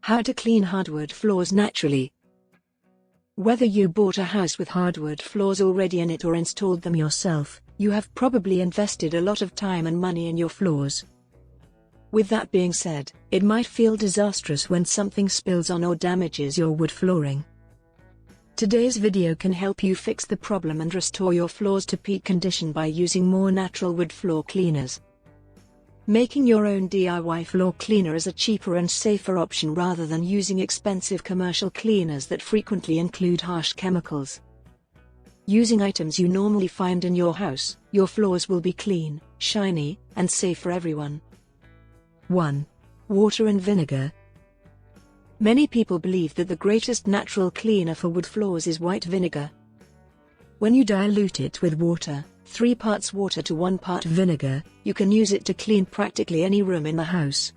How to clean hardwood floors naturally. Whether you bought a house with hardwood floors already in it or installed them yourself, you have probably invested a lot of time and money in your floors. With that being said, it might feel disastrous when something spills on or damages your wood flooring. Today's video can help you fix the problem and restore your floors to peak condition by using more natural wood floor cleaners. Making your own DIY floor cleaner is a cheaper and safer option rather than using expensive commercial cleaners that frequently include harsh chemicals. Using items you normally find in your house, your floors will be clean, shiny, and safe for everyone. 1. Water and vinegar. Many people believe that the greatest natural cleaner for wood floors is white vinegar. When you dilute it with water, 3 parts water to 1 part vinegar, you can use it to clean practically any room in the house.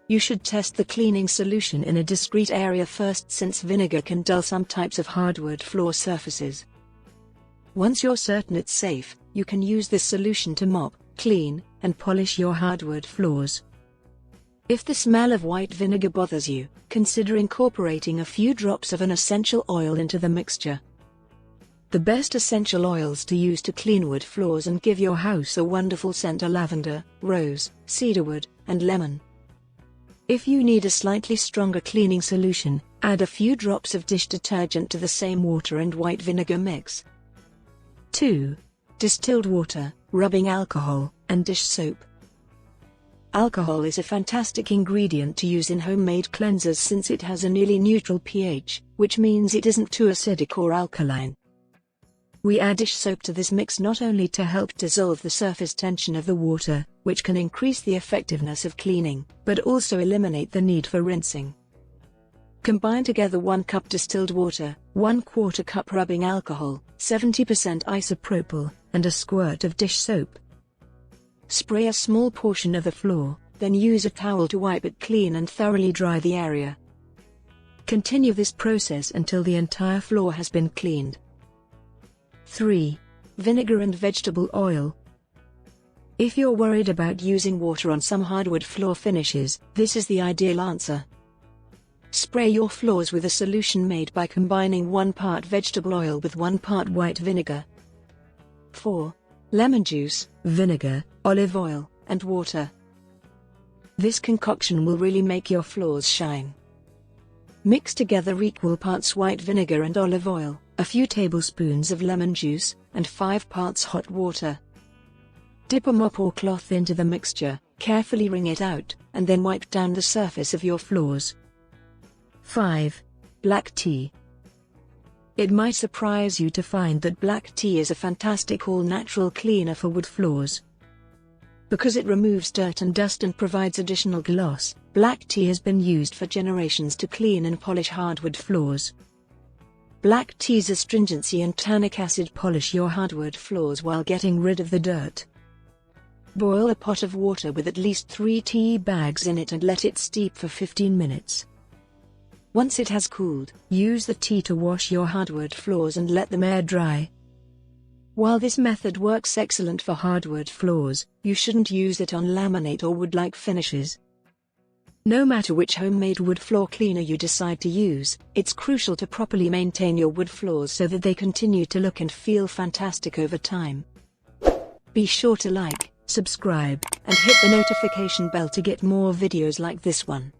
You should test the cleaning solution in a discreet area first, since vinegar can dull some types of hardwood floor surfaces. Once you're certain it's safe, you can use this solution to mop, clean, and polish your hardwood floors. If the smell of white vinegar bothers you, consider incorporating a few drops of an essential oil into the mixture. The best essential oils to use to clean wood floors and give your house a wonderful scent are lavender, rose, cedarwood, and lemon. If you need a slightly stronger cleaning solution, add a few drops of dish detergent to the same water and white vinegar mix. 2. Distilled water, rubbing alcohol, and dish soap. Alcohol is a fantastic ingredient to use in homemade cleansers since it has a nearly neutral pH, which means it isn't too acidic or alkaline. We add dish soap to this mix not only to help dissolve the surface tension of the water, which can increase the effectiveness of cleaning, but also eliminate the need for rinsing. Combine together 1 cup distilled water, 1/4 cup rubbing alcohol, 70% isopropyl, and a squirt of dish soap. Spray a small portion of the floor, then use a towel to wipe it clean and thoroughly dry the area. Continue this process until the entire floor has been cleaned. 3. Vinegar and vegetable oil. If you're worried about using water on some hardwood floor finishes, this is the ideal answer. Spray your floors with a solution made by combining 1 part vegetable oil with 1 part white vinegar. 4. Lemon juice, vinegar, olive oil, and water. This concoction will really make your floors shine. Mix together equal parts white vinegar and olive oil, a few tablespoons of lemon juice, and 5 parts hot water. Dip a mop or cloth into the mixture, carefully wring it out, and then wipe down the surface of your floors. 5. Black tea. It might surprise you to find that black tea is a fantastic all-natural cleaner for wood floors. Because it removes dirt and dust and provides additional gloss, black tea has been used for generations to clean and polish hardwood floors. Black tea's astringency and tannic acid polish your hardwood floors while getting rid of the dirt. Boil a pot of water with at least 3 tea bags in it and let it steep for 15 minutes. Once it has cooled, use the tea to wash your hardwood floors and let them air dry. While this method works excellent for hardwood floors, you shouldn't use it on laminate or wood-like finishes. No matter which homemade wood floor cleaner you decide to use, it's crucial to properly maintain your wood floors so that they continue to look and feel fantastic over time. Be sure to like, subscribe, and hit the notification bell to get more videos like this one.